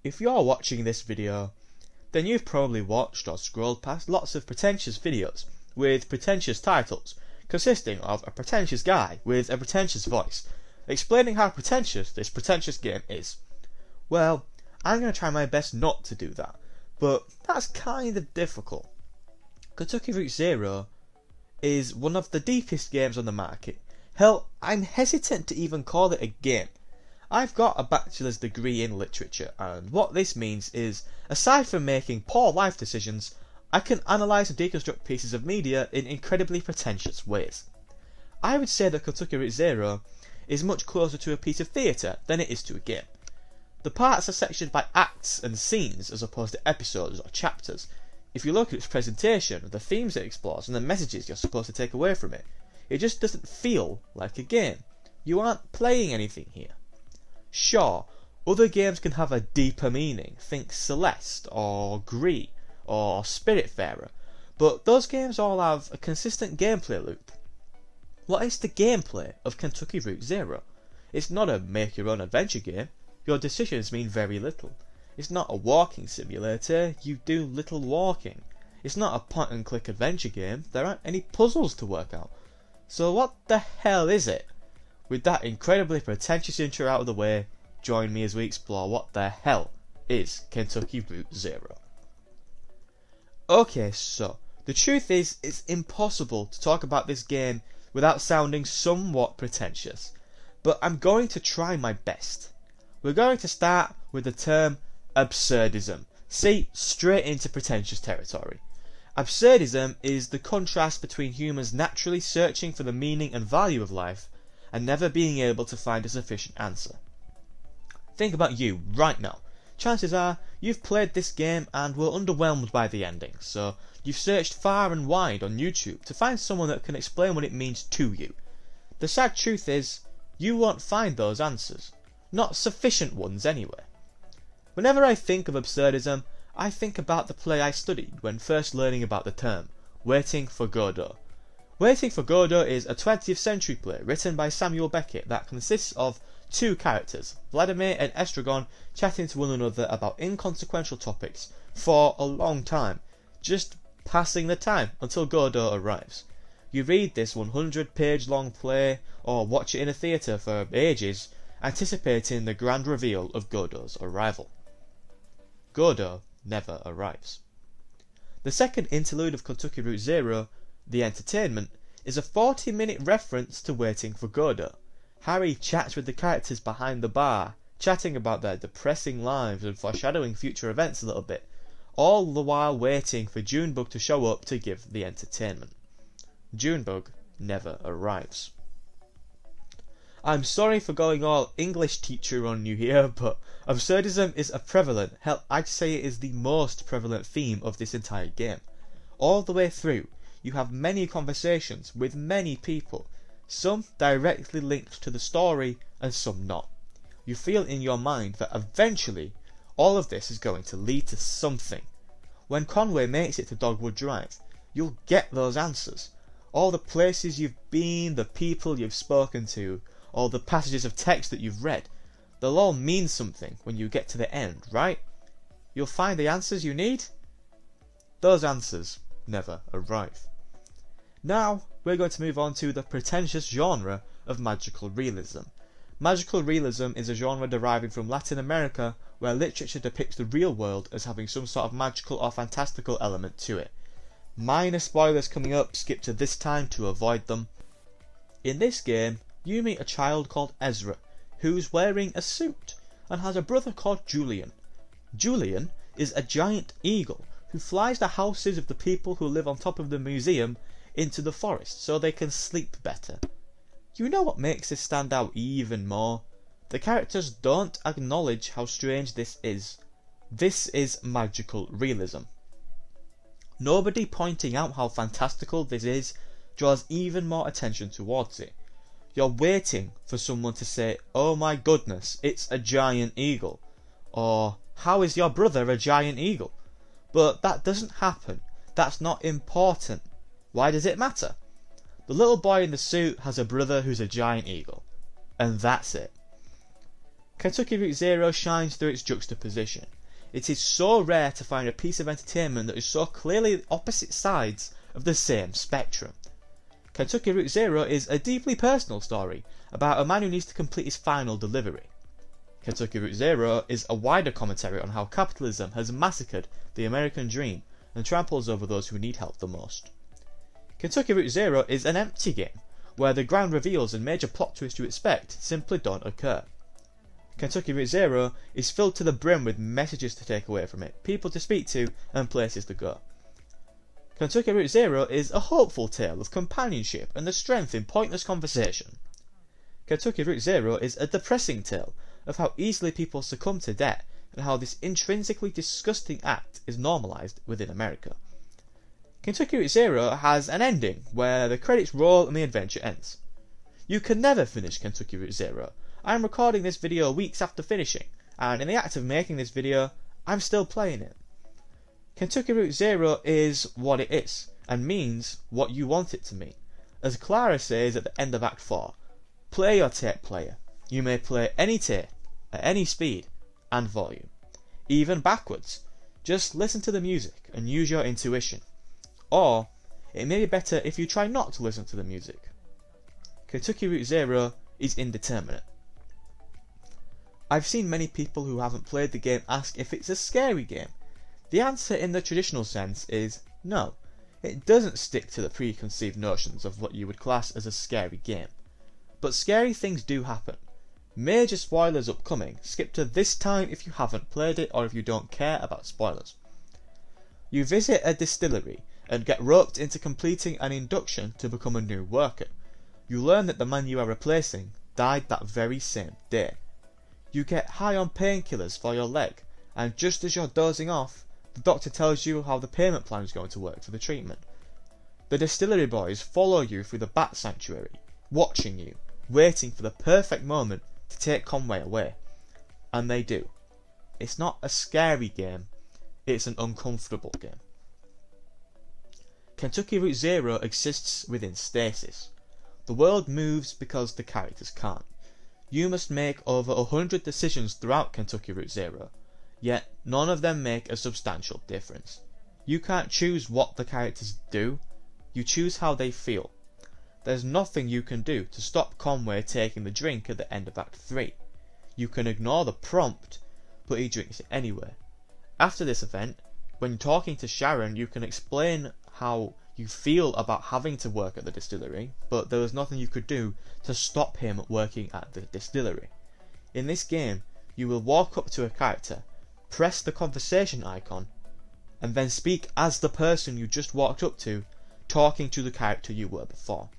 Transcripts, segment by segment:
If you're watching this video, then you've probably watched or scrolled past lots of pretentious videos with pretentious titles, consisting of a pretentious guy with a pretentious voice, explaining how pretentious this pretentious game is. Well, I'm going to try my best not to do that, but that's kind of difficult. Kentucky Route Zero is one of the deepest games on the market. Hell, I'm hesitant to even call it a game. I've got a bachelor's degree in literature, and what this means is, aside from making poor life decisions, I can analyse and deconstruct pieces of media in incredibly pretentious ways. I would say that Kentucky Route Zero is much closer to a piece of theatre than it is to a game. The parts are sectioned by acts and scenes as opposed to episodes or chapters. If you look at its presentation, the themes it explores, and the messages you're supposed to take away from it, it just doesn't feel like a game. You aren't playing anything here. Sure, other games can have a deeper meaning, think Celeste, or Gree, or Spiritfarer, but those games all have a consistent gameplay loop. What is the gameplay of Kentucky Route Zero? It's not a make-your-own-adventure game. Your decisions mean very little. It's not a walking simulator, you do little walking. It's not a point-and-click adventure game, there aren't any puzzles to work out. So what the hell is it? With that incredibly pretentious intro out of the way, join me as we explore what the hell is Kentucky Route Zero. Okay, so, the truth is, it's impossible to talk about this game without sounding somewhat pretentious, but I'm going to try my best. We're going to start with the term absurdism. See, straight into pretentious territory. Absurdism is the contrast between humans naturally searching for the meaning and value of life and never being able to find a sufficient answer. Think about you right now. Chances are you've played this game and were underwhelmed by the ending, so you've searched far and wide on YouTube to find someone that can explain what it means to you. The sad truth is, you won't find those answers. Not sufficient ones anyway. Whenever I think of absurdism, I think about the play I studied when first learning about the term, Waiting for Godot. Waiting for Godot is a 20th century play written by Samuel Beckett that consists of two characters, Vladimir and Estragon, chatting to one another about inconsequential topics for a long time, just passing the time until Godot arrives. You read this 100-page long play, or watch it in a theatre for ages, anticipating the grand reveal of Godot's arrival. Godot never arrives. The second interlude of Kentucky Route Zero, The Entertainment, is a 40-minute reference to Waiting for Godot. Harry chats with the characters behind the bar, chatting about their depressing lives and foreshadowing future events a little bit, all the while waiting for Junebug to show up to give the entertainment. Junebug never arrives. I'm sorry for going all English teacher on you here, but absurdism is a prevalent, hell, I'd say it is the most prevalent theme of this entire game. All the way through, you have many conversations with many people, some directly linked to the story and some not. You feel in your mind that eventually all of this is going to lead to something. When Conway makes it to Dogwood Drive, you'll get those answers. All the places you've been, the people you've spoken to, all the passages of text that you've read, they'll all mean something when you get to the end, right? You'll find the answers you need. Those answers never arrive. Now, we're going to move on to the pretentious genre of magical realism. Magical realism is a genre deriving from Latin America where literature depicts the real world as having some sort of magical or fantastical element to it. Minor spoilers coming up, skip to this time to avoid them. In this game, you meet a child called Ezra, who's wearing a suit, and has a brother called Julian. Julian is a giant eagle who flies the houses of the people who live on top of the museum into the forest so they can sleep better. You know what makes this stand out even more? The characters don't acknowledge how strange this is. This is magical realism. Nobody pointing out how fantastical this is draws even more attention towards it. You're waiting for someone to say, "Oh my goodness, it's a giant eagle," or "How is your brother a giant eagle?" But that doesn't happen. That's not important. Why does it matter? The little boy in the suit has a brother who's a giant eagle. And that's it. Kentucky Route Zero shines through its juxtaposition. It is so rare to find a piece of entertainment that is so clearly opposite sides of the same spectrum. Kentucky Route Zero is a deeply personal story about a man who needs to complete his final delivery. Kentucky Route Zero is a wider commentary on how capitalism has massacred the American dream and tramples over those who need help the most. Kentucky Route Zero is an empty game, where the grand reveals and major plot twists you expect simply don't occur. Kentucky Route Zero is filled to the brim with messages to take away from it, people to speak to, and places to go. Kentucky Route Zero is a hopeful tale of companionship and the strength in pointless conversation. Kentucky Route Zero is a depressing tale of how easily people succumb to debt and how this intrinsically disgusting act is normalised within America. Kentucky Route Zero has an ending where the credits roll and the adventure ends. You can never finish Kentucky Route Zero. I am recording this video weeks after finishing, and in the act of making this video, I'm still playing it. Kentucky Route Zero is what it is, and means what you want it to mean. As Clara says at the end of Act 4, play your tape player. You may play any tape, at any speed and volume. Even backwards. Just listen to the music and use your intuition. Or, it may be better if you try not to listen to the music. Kentucky Route Zero is indeterminate. I've seen many people who haven't played the game ask if it's a scary game. The answer in the traditional sense is no. It doesn't stick to the preconceived notions of what you would class as a scary game. But scary things do happen. Major spoilers upcoming. Skip to this time if you haven't played it or if you don't care about spoilers. You visit a distillery and get roped into completing an induction to become a new worker. You learn that the man you are replacing died that very same day. You get high on painkillers for your leg, and just as you're dozing off, the doctor tells you how the payment plan is going to work for the treatment. The distillery boys follow you through the bat sanctuary, watching you, waiting for the perfect moment to take Conway away. And they do. It's not a scary game, it's an uncomfortable game. Kentucky Route Zero exists within stasis. The world moves because the characters can't. You must make over 100 decisions throughout Kentucky Route Zero, yet none of them make a substantial difference. You can't choose what the characters do, you choose how they feel. There's nothing you can do to stop Conway taking the drink at the end of Act 3. You can ignore the prompt, but he drinks it anyway. After this event, when talking to Sharon, you can explain how you feel about having to work at the distillery, but there was nothing you could do to stop him working at the distillery. In this game, you will walk up to a character, press the conversation icon, and then speak as the person you just walked up to, talking to the character you were before.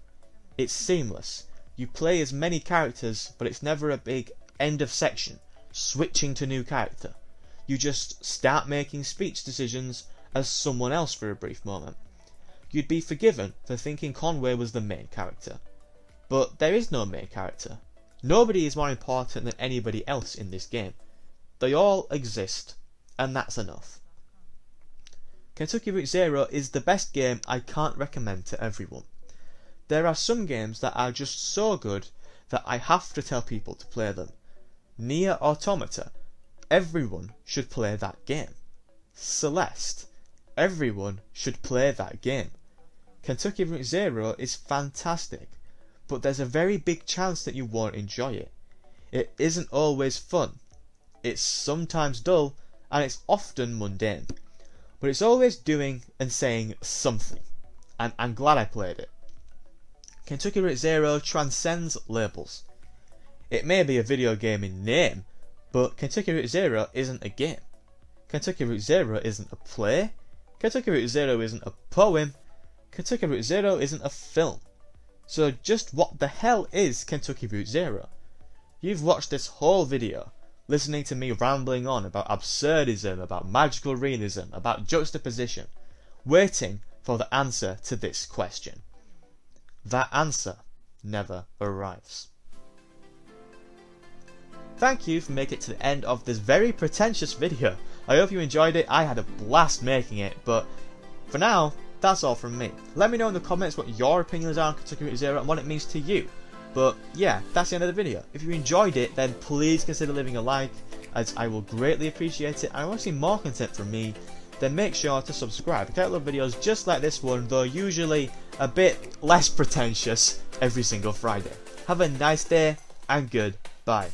It's seamless. You play as many characters, but it's never a big end of section, switching to new character. You just start making speech decisions as someone else for a brief moment. You'd be forgiven for thinking Conway was the main character. But there is no main character. Nobody is more important than anybody else in this game. They all exist, and that's enough. Kentucky Route Zero is the best game I can't recommend to everyone. There are some games that are just so good that I have to tell people to play them. Nier Automata, everyone should play that game. Celeste, everyone should play that game. Kentucky Route Zero is fantastic, but there's a very big chance that you won't enjoy it. It isn't always fun. It's sometimes dull, and it's often mundane. But it's always doing and saying something, and I'm glad I played it. Kentucky Route Zero transcends labels. It may be a video game in name, but Kentucky Route Zero isn't a game. Kentucky Route Zero isn't a play. Kentucky Route Zero isn't a poem. Kentucky Route Zero isn't a film. So just what the hell is Kentucky Route Zero? You've watched this whole video, listening to me rambling on about absurdism, about magical realism, about juxtaposition, waiting for the answer to this question. That answer never arrives. Thank you for making it to the end of this very pretentious video. I hope you enjoyed it. I had a blast making it, but for now, that's all from me. Let me know in the comments what your opinions are on Kentucky Route Zero and what it means to you. But yeah, that's the end of the video. If you enjoyed it, then please consider leaving a like, as I will greatly appreciate it. And if you want to see more content from me, then make sure to subscribe. I upload videos just like this one, though usually a bit less pretentious, every single Friday. Have a nice day and goodbye.